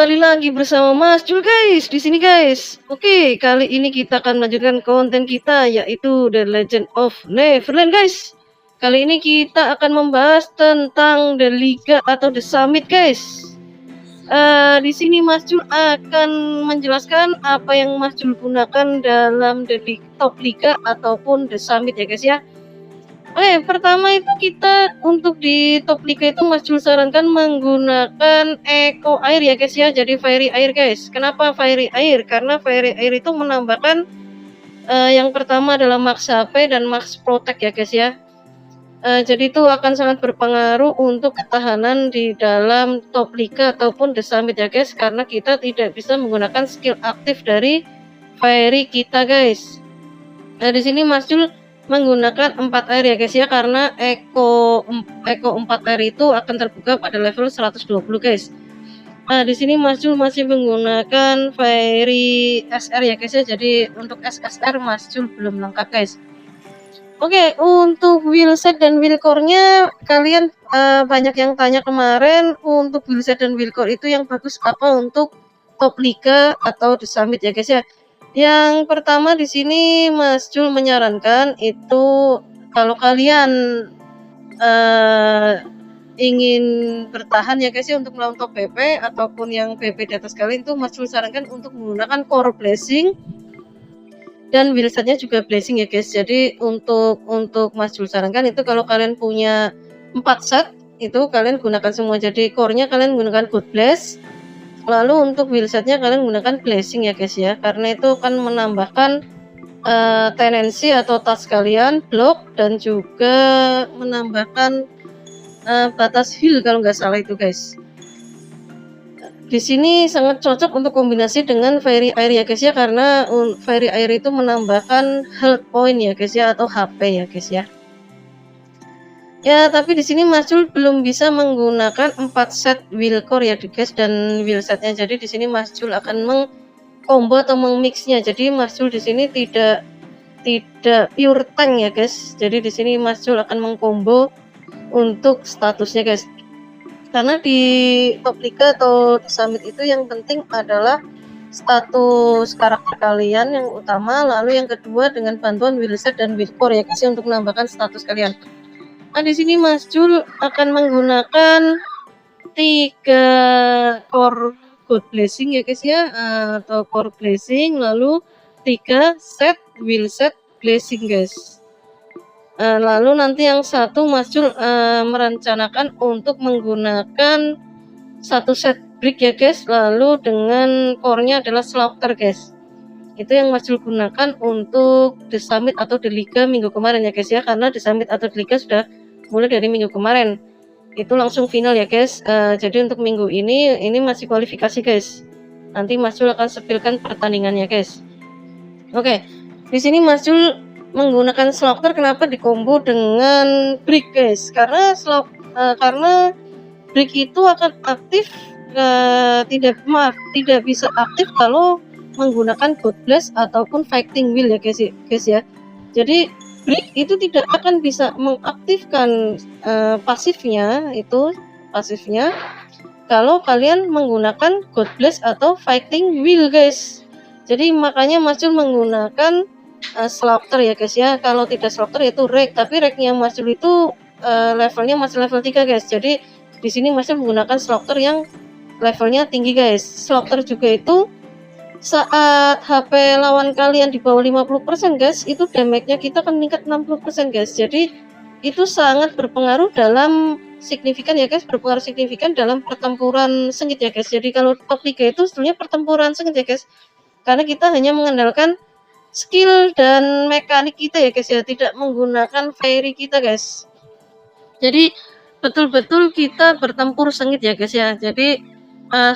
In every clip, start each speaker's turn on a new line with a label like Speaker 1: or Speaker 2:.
Speaker 1: kembali lagi bersama Mas Jul guys, di sini guys. Oke, kali ini kita akan melanjutkan konten kita yaitu The Legend of Neverland guys. Kali ini kita akan membahas tentang The Liga atau The Summit guys. Di sini Mas Jul akan menjelaskan apa yang Mas Jul gunakan dalam Top Liga ataupun The Summit ya guys ya. Oke, pertama itu kita untuk di top liga itu Mas Jul sarankan menggunakan Eco Air ya guys ya. Jadi Fairy Air guys. Kenapa Fairy Air? Karena Fairy Air itu menambahkan yang pertama adalah Max HP dan Max Protect ya guys ya. Jadi itu akan sangat berpengaruh untuk ketahanan di dalam top liga ataupun The Summit ya guys. Karena kita tidak bisa menggunakan skill aktif dari Fairy kita guys. Nah di sini Mas Jul menggunakan 4 air ya guys ya, karena Eco 4 air itu akan terbuka pada level 120 guys. Nah di sini Mas Jul masih menggunakan Fairy SR ya guys ya. Jadi untuk SSR Mas Jul belum lengkap guys. Oke, untuk wheelset dan wheelcore-nya kalian banyak yang tanya kemarin untuk wheelset dan wheelcore itu yang bagus apa untuk top liga atau The Summit ya guys ya. Yang pertama di sini Mas Jul menyarankan itu kalau kalian ingin bertahan ya guys ya untuk melawan top PP ataupun yang PP di atas kalian itu Mas Jul sarankan untuk menggunakan core blessing dan wheelsetnya juga blessing ya guys. Jadi untuk Mas Jul sarankan itu kalau kalian punya 4 set itu kalian gunakan semua. Jadi core-nya kalian gunakan God Bless. Lalu untuk wheelsetnya kalian menggunakan blessing ya guys ya, karena itu akan menambahkan tendensi atau tas kalian block dan juga menambahkan batas heal kalau nggak salah itu guys. Di sini sangat cocok untuk kombinasi dengan Fairy Air ya guys ya, karena Fairy Air itu menambahkan health point ya guys ya, atau HP ya guys ya. Ya, tapi di sini Mas Jul belum bisa menggunakan 4 set wheelcore ya guys dan wheelsetnya. Jadi di sini Mas Jul akan mengcombo atau mengmixnya. Jadi Mas Jul di sini tidak pure tank ya guys. Jadi di sini Mas Jul akan mengcombo untuk statusnya guys. Karena di top liga atau di summit itu yang penting adalah status karakter kalian yang utama, lalu yang kedua dengan bantuan wheelset dan wheelcore ya guys untuk menambahkan status kalian. Nah, di sini Mas Jul akan menggunakan 3 core God Blessing ya guys ya, atau core blessing, lalu 3 set wheelset blessing guys. Lalu nanti yang satu Mas Jul merencanakan untuk menggunakan 1 set brick ya guys, lalu dengan core-nya adalah slaughter guys. Itu yang Mas Jul gunakan untuk The Summit atau The Liga minggu kemarin ya guys ya, karena The Summit atau The Liga sudah mulai dari minggu kemarin itu langsung final ya guys. Jadi untuk minggu ini masih kualifikasi guys. Nanti Mas Jul akan sepilkan pertandingannya guys. Oke, di sini Mas Jul menggunakan slaughter. Kenapa dikombo dengan brick guys? Karena brick itu akan aktif tidak bisa aktif kalau menggunakan God Bless ataupun Fighting Wheel ya guys ya. Jadi brick itu tidak akan bisa mengaktifkan pasifnya kalau kalian menggunakan God Bless atau Fighting Wheel guys. Jadi makanya Mas Jul menggunakan slaughter ya guys ya. Kalau tidak slaughter itu rake, tapi rake-nya Mas Jul itu levelnya masih level 3 guys. Jadi di sini Mas Jul menggunakan slaughter yang levelnya tinggi guys. Slaughter juga itu saat HP lawan kalian di bawah 50% guys, itu damage-nya kita akan meningkat 60% guys. Jadi itu sangat berpengaruh dalam signifikan ya guys, berpengaruh signifikan dalam pertempuran sengit ya guys. Jadi kalau top 3 itu sebenarnya pertempuran sengit ya guys, karena kita hanya mengandalkan skill dan mekanik kita ya guys ya, tidak menggunakan fairy kita guys. Jadi betul-betul kita bertempur sengit ya guys ya. Jadi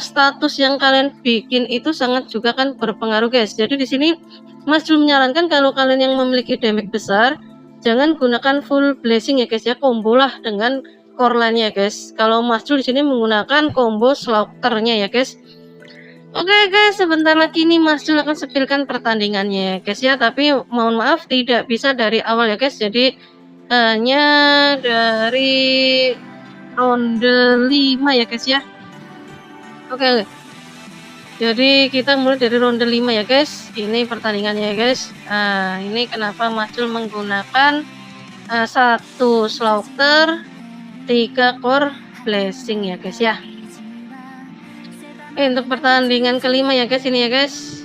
Speaker 1: status yang kalian bikin itu sangat juga kan berpengaruh guys. Jadi di sini Mas Jul menyarankan kalau kalian yang memiliki damage besar, jangan gunakan full blessing ya guys ya, combo lah dengan core line-nya guys. Kalau Mas Jul di sini menggunakan combo slaughter-nya ya guys. Oke guys, sebentar lagi nih Mas Jul akan sepilkan pertandingannya guys ya, tapi mohon maaf tidak bisa dari awal ya guys. Jadi hanya dari ronde 5 ya guys ya. Oke. Jadi kita mulai dari ronde 5 ya guys. Ini pertandingannya ya guys. Nah, ini kenapa Masjul menggunakan satu slaughter, 3 core blessing ya guys ya. Untuk pertandingan kelima ya guys ini ya guys.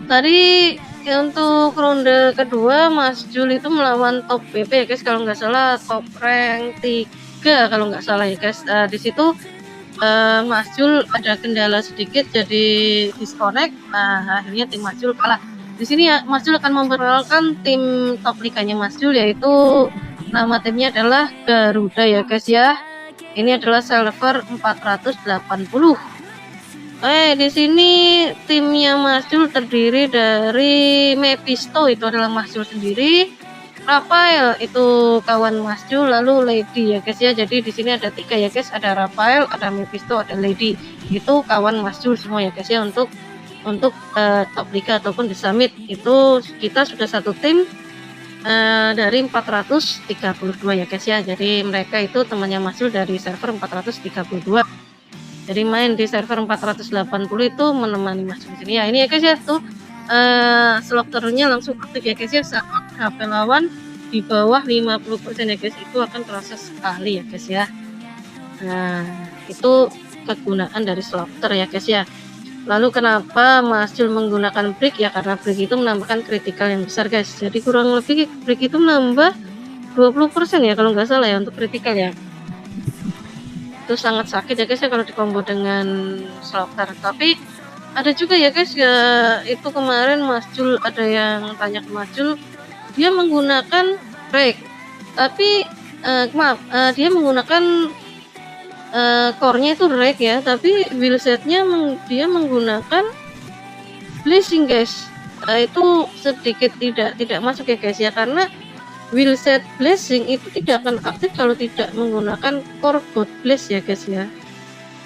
Speaker 1: Tadi untuk ronde kedua Mas Jul itu melawan top BP ya guys, kalau nggak salah top rank 3 kalau nggak salah ya guys. Di situ Mas Jul ada kendala sedikit jadi disconnect. Nah, akhirnya tim Mas Jul kalah. Di sini ya Mas Jul akan memperkenalkan tim top liganya Mas Jul, yaitu nama timnya adalah Garuda ya guys ya. Ini adalah server 480. Di sini timnya Mas Jul terdiri dari Mephisto, itu adalah Mas Jul sendiri. Rafael itu kawan Mas Jul, lalu Lady ya guys ya. Jadi di sini ada 3 ya guys, ada Rafael, ada Mephisto, ada Lady. Itu kawan Mas Jul semua ya guys ya. Untuk top liga ataupun di summit itu kita sudah satu tim dari 432 ya guys ya. Jadi mereka itu temannya Mas Jul dari server 432. Jadi main di server 480 itu menemani Mas Jul sini ya. Ini ya guys ya, tuh slaughternya langsung aktif ya guys ya. Saat HP lawan di bawah 50% ya guys, itu akan terasa sekali ya guys ya. Nah, itu kegunaan dari slaughter ya guys ya. Lalu kenapa Mas Jul menggunakan break ya, karena break itu menambahkan critical yang besar guys. Jadi kurang lebih break itu menambah 20% ya kalau nggak salah ya untuk critical ya. Itu sangat sakit ya guys ya kalau dikombo dengan slaughter. Tapi ada juga ya guys ya, itu kemarin Mas Jul ada yang tanya ke Mas Jul, dia menggunakan break tapi dia menggunakan core-nya itu break ya, tapi build setnya dia menggunakan blessing guys. Itu sedikit tidak masuk ya guys ya, karena will set blessing itu tidak akan aktif kalau tidak menggunakan core god bless ya guys ya.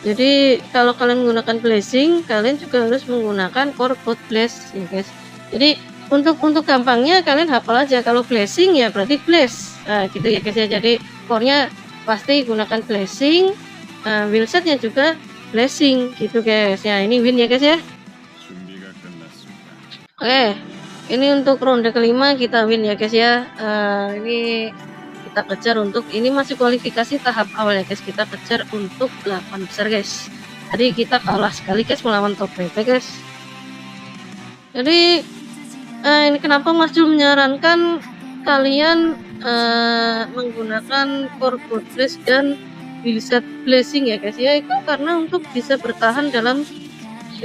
Speaker 1: Jadi kalau kalian menggunakan blessing, kalian juga harus menggunakan core god bless ya guys. Jadi untuk gampangnya kalian hafal aja, kalau blessing ya berarti bless. Nah, gitu ya guys ya. Jadi core-nya pasti gunakan blessing, will setnya juga blessing gitu guys ya. Ini win ya guys ya. Oke. Ini untuk ronde kelima kita win ya guys ya. Ini kita kejar untuk, ini masih kualifikasi tahap awal ya guys. Kita kejar untuk 8 besar guys. Jadi kita kalah sekali guys melawan top PP guys. Jadi ini kenapa Mas Jul menyarankan kalian menggunakan core god bless dan set blessing ya guys ya. Itu karena untuk bisa bertahan dalam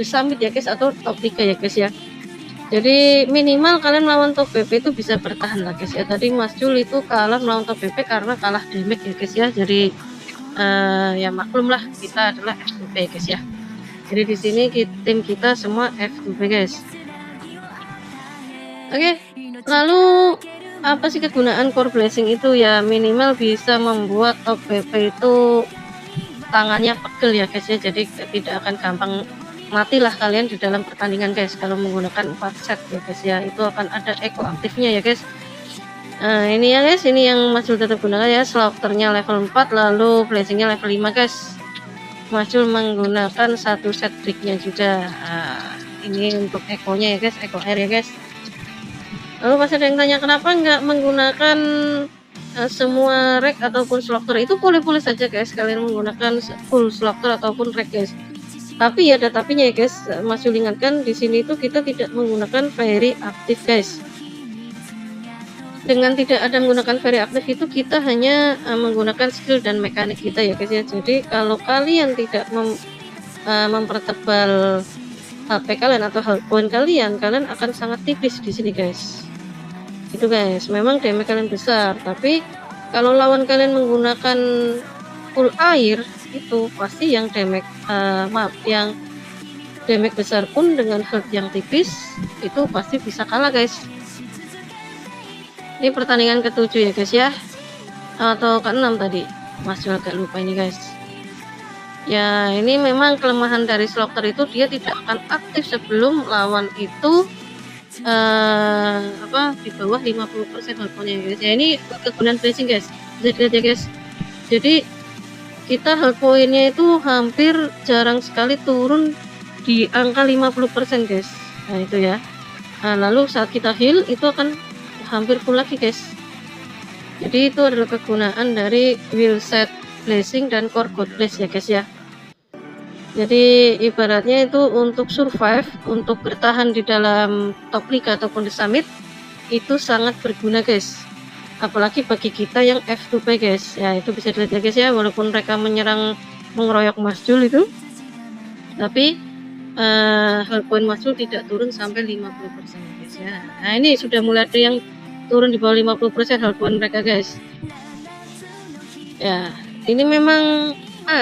Speaker 1: summit ya guys, atau top 3 ya guys ya. Jadi minimal kalian melawan top PP itu bisa bertahan lah guys ya. Tadi Mas Jul itu kalah melawan top PP karena kalah damage ya guys ya. Jadi ya maklum lah, kita adalah F2P ya guys ya. Jadi di sini tim kita semua F2P guys. Oke. Lalu apa sih kegunaan core blessing itu ya? Minimal bisa membuat top PP itu tangannya pegel ya guys ya. Jadi tidak akan gampang matilah kalian di dalam pertandingan guys kalau menggunakan 4 set ya guys ya. Itu akan ada eco aktifnya ya guys. Ini ya guys, ini yang Mas Jul tetap gunakan ya, slaughternya level 4, lalu blessingnya level 5 guys. Mas Jul menggunakan satu set breaknya juga. Ini untuk eco-nya ya guys, eco air ya guys. Lalu pasti ada yang tanya kenapa nggak menggunakan semua rack ataupun slaughter. Itu boleh-boleh saja guys kalian menggunakan full slaughter ataupun rack guys. Tapi ya ada tapinya ya guys. Mas Jul ingatkan di sini itu kita tidak menggunakan very aktif guys. Dengan tidak ada menggunakan very aktif itu kita hanya menggunakan skill dan mekanik kita ya guys ya. Jadi kalau kalian tidak mempertebal HP kalian atau health point kalian akan sangat tipis di sini guys. Itu guys, memang damage kalian besar, tapi kalau lawan kalian menggunakan full air itu pasti yang damage yang damage besar pun dengan health yang tipis itu pasti bisa kalah guys. Ini pertandingan ke-7 ya guys ya, atau ke-6 tadi, Mas Jul agak lupa ini guys. Ya ini memang kelemahan dari slaughter itu, dia tidak akan aktif sebelum lawan itu di bawah 50% health-nya guys. Ya ini kegunaan blessing guys, bisa dilihat ya guys. Jadi kita health point-nya itu hampir jarang sekali turun di angka 50% guys. Nah itu ya. Nah, lalu saat kita heal itu akan hampir full lagi guys. Jadi itu adalah kegunaan dari Will Set Blessing dan Core God Bless ya guys ya. Jadi ibaratnya itu untuk survive, untuk bertahan di dalam top liga ataupun di summit itu sangat berguna guys. Apalagi bagi kita yang F2P guys. Ya itu bisa dilihat ya guys ya, walaupun mereka menyerang mengeroyok Mas Jul itu, tapi hard point Mas Jul tidak turun sampai 50% guys ya. Nah ini sudah mulai ada yang turun di bawah 50% hard point mereka guys. Ya ini memang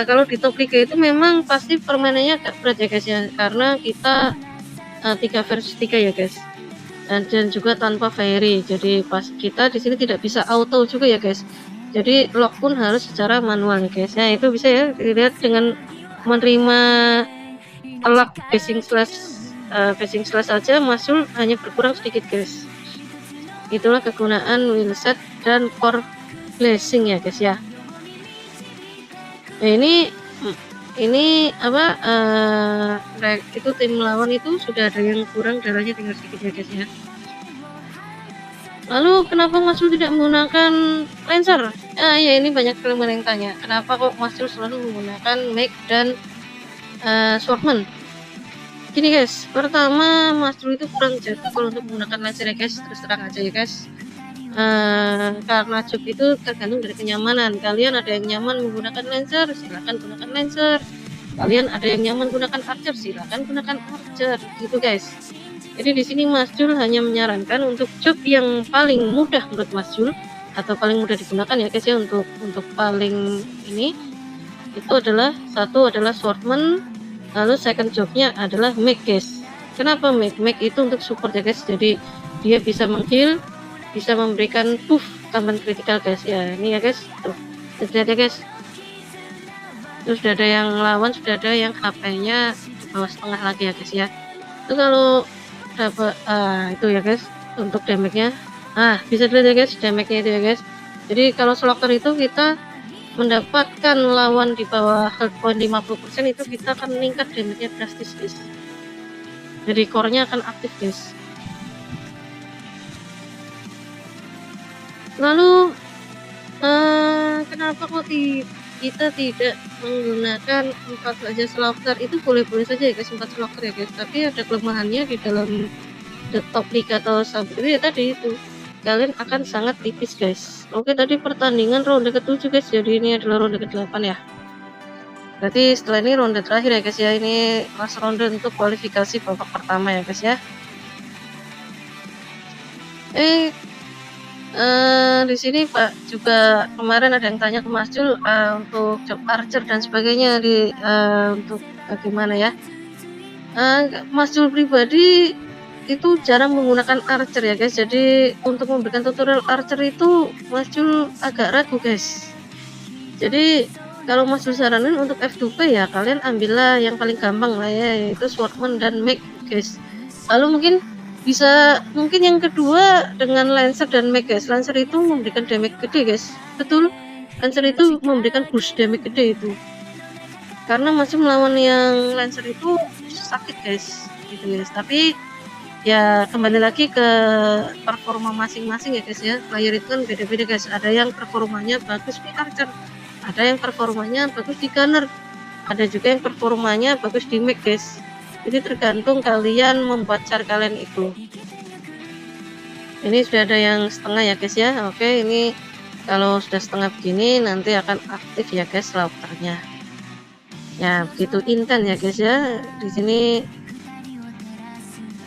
Speaker 1: kalau di top liga itu memang pasti permainannya agak berat ya guys ya, karena kita 3 versus 3 ya guys, dan juga tanpa fairy. Jadi pas kita di sini tidak bisa auto juga ya guys, jadi lock pun harus secara manual ya guys. Nah itu bisa ya dilihat dengan menerima telak passing slash aja Mas Jul hanya berkurang sedikit guys. Itulah kegunaan Will Set dan Core Blessing ya guys ya. Nah ini apa itu tim lawan itu sudah ada yang kurang darahnya tinggal sedikit ya guys ya. Lalu kenapa Mas Jul tidak menggunakan Lancer? Ya ini banyak teman yang tanya kenapa kok Mas Jul selalu menggunakan Meg dan Swordman. Gini guys, pertama Mas Jul itu kurang jago kalau untuk menggunakan Lancer ya guys, terus terang aja ya guys. Karena job itu tergantung dari kenyamanan. Kalian ada yang nyaman menggunakan Lancer, silahkan gunakan Lancer. Kalian ada yang nyaman gunakan Archer, silahkan gunakan Archer gitu guys. Jadi di sini Mas Jul hanya menyarankan untuk job yang paling mudah menurut Mas Jul atau paling mudah digunakan ya guys ya, untuk paling ini itu adalah satu adalah Swordman, lalu second jobnya adalah Meg guys. Kenapa Meg? Meg itu untuk support ya guys, jadi dia bisa mengheal, bisa memberikan buff tambahan kritikal guys ya. Ini ya guys, tuh lihat ya guys, terus sudah ada yang lawan, sudah ada yang HP-nya bawah setengah lagi ya guys ya. Itu kalau dapat itu ya guys untuk damage-nya, bisa dilihat ya guys damage-nya itu ya guys. Jadi kalau slaughter itu kita mendapatkan lawan di bawah hard point 50% itu kita akan meningkat damage-nya drastis guys. Jadi core-nya akan aktif guys. Lalu kenapa kok kita tidak menggunakan 4 saja slaughter? Itu boleh-boleh saja ya guys 4 slaughter ya guys, tapi ada kelemahannya di dalam the top liga atau sub itu ya tadi itu kalian akan sangat tipis guys. Oke, tadi pertandingan ronde ke-7 guys, jadi ini adalah ronde ke-8 ya. Berarti setelah ini ronde terakhir ya guys ya, ini last ronde untuk kualifikasi babak pertama ya guys ya. Di sini Pak juga kemarin ada yang tanya ke Mas Jul untuk job Archer dan sebagainya untuk bagaimana ya. Mas Jul pribadi itu jarang menggunakan Archer ya guys, jadi untuk memberikan tutorial Archer itu Mas Jul agak ragu guys. Jadi kalau Mas Jul saranin untuk F2P ya kalian ambillah yang paling gampang lah ya, yaitu Swordman dan Meg guys. Lalu mungkin yang kedua dengan Lancer dan Meg guys. Lancer itu memberikan damage gede guys, betul, Lancer itu memberikan boost damage gede itu, karena masih melawan yang Lancer itu sakit guys gitu guys. Tapi ya kembali lagi ke performa masing-masing ya guys ya, player itu kan beda-beda guys. Ada yang performanya bagus di Archer, ada yang performanya bagus di Gunner, ada juga yang performanya bagus di Meg guys. Jadi tergantung kalian membuat char kalian itu. Ini sudah ada yang setengah ya guys ya. Oke, ini kalau sudah setengah begini nanti akan aktif ya guys slaughternya. Ya begitu intens ya guys ya. Di sini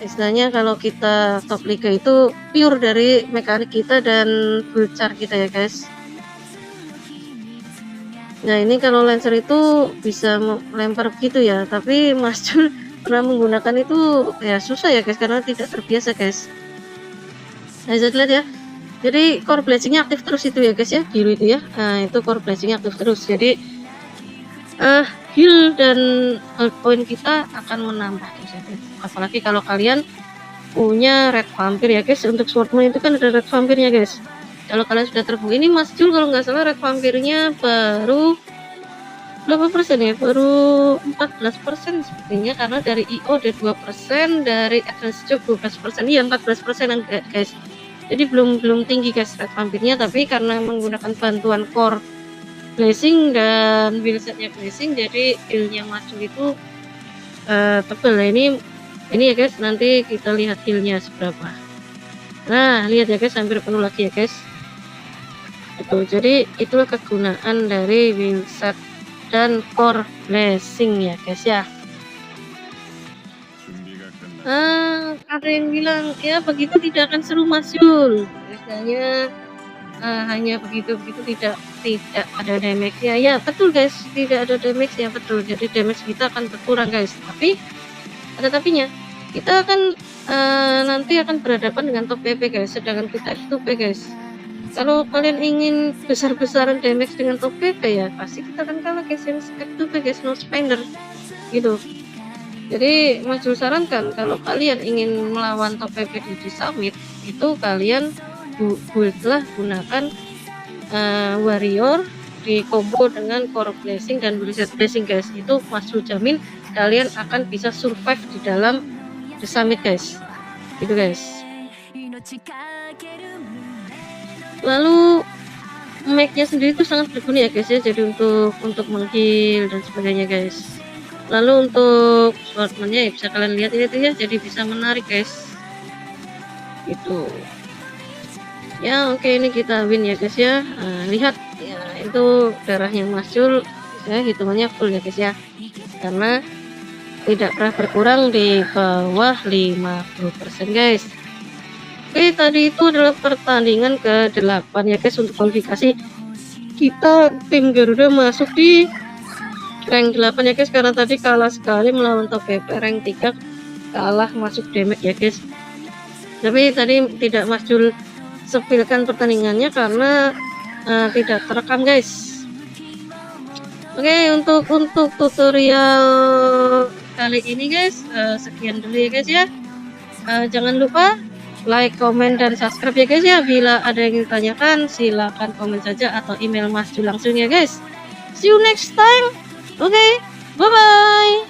Speaker 1: istilahnya kalau kita top liga itu pure dari mekanik kita dan build char kita ya guys. Nah ini kalau Lancer itu bisa melempar begitu ya, tapi Mas Jul pernah menggunakan itu ya susah ya guys, karena tidak terbiasa guys. Nah bisa lihat ya, jadi core blessingnya aktif terus itu ya guys ya, biru itu ya. Nah itu core blessingnya aktif terus, jadi heal dan health point kita akan menambah guys ya. Apalagi kalau kalian punya red vampir ya guys. Untuk Swordman itu kan ada red vampirnya guys. Kalau kalian sudah terbukti, ini Mas Jul kalau nggak salah red vampirnya baru berapa persen ya, baru 14% sepertinya, karena dari IO ada 2%, dari advance job 12%, iya 14% guys. Jadi belum tinggi guys red vampirnya, tapi karena menggunakan bantuan core blessing dan wheelsetnya blessing, jadi healnya maju itu tebel. Nah, ini ya guys, nanti kita lihat healnya seberapa. Nah, lihat ya guys, hampir penuh lagi ya guys. Itu jadi itulah kegunaan dari wheelset dan core blessing ya guys ya. Ada yang bilang ya begitu tidak akan seru Mas Yul, biasanya hanya begitu tidak ada damage ya. Betul guys, tidak ada damage ya, betul. Jadi damage kita akan berkurang guys, tapi ada tapinya, kita akan nanti akan berhadapan dengan top PP guys, sedangkan kita itu P guys. Kalau kalian ingin besar-besaran damage dengan top PP ya pasti kita akan kalah guys, yang F2P guys, no spender gitu. Jadi Mas Jul sarankan kalau kalian ingin melawan top PP di summit itu kalian buildlah gunakan warrior di combo dengan core blessing dan wheelset blessing guys. Itu Mas Jul jamin kalian akan bisa survive di dalam the summit guys, gitu guys. Lalu make-nya sendiri itu sangat berguna ya guys ya, jadi untuk mengheal dan sebagainya guys. Lalu untuk swordman-nya ya bisa kalian lihat ini tuh ya, jadi bisa menarik guys gitu ya. Oke, ini kita win ya guys ya. Lihat ya, itu darahnya Mas Jul ya, hitungannya full ya guys ya, karena tidak pernah berkurang di bawah 50% guys. Oke, tadi itu adalah pertandingan ke-8 ya guys. Untuk kualifikasi kita tim Garuda masuk di rank 8 ya guys, karena tadi kalah sekali melawan top PP rank 3, kalah masuk damage ya guys. Tapi tadi tidak Mas Jul sepilkan pertandingannya karena tidak terekam guys. Oke, untuk tutorial kali ini guys sekian dulu ya guys ya. Jangan lupa like, comment, dan subscribe ya guys ya. Bila ada yang ditanyakan silahkan komen saja atau email Mas Jul langsung ya guys. See you next time. Oke, bye bye.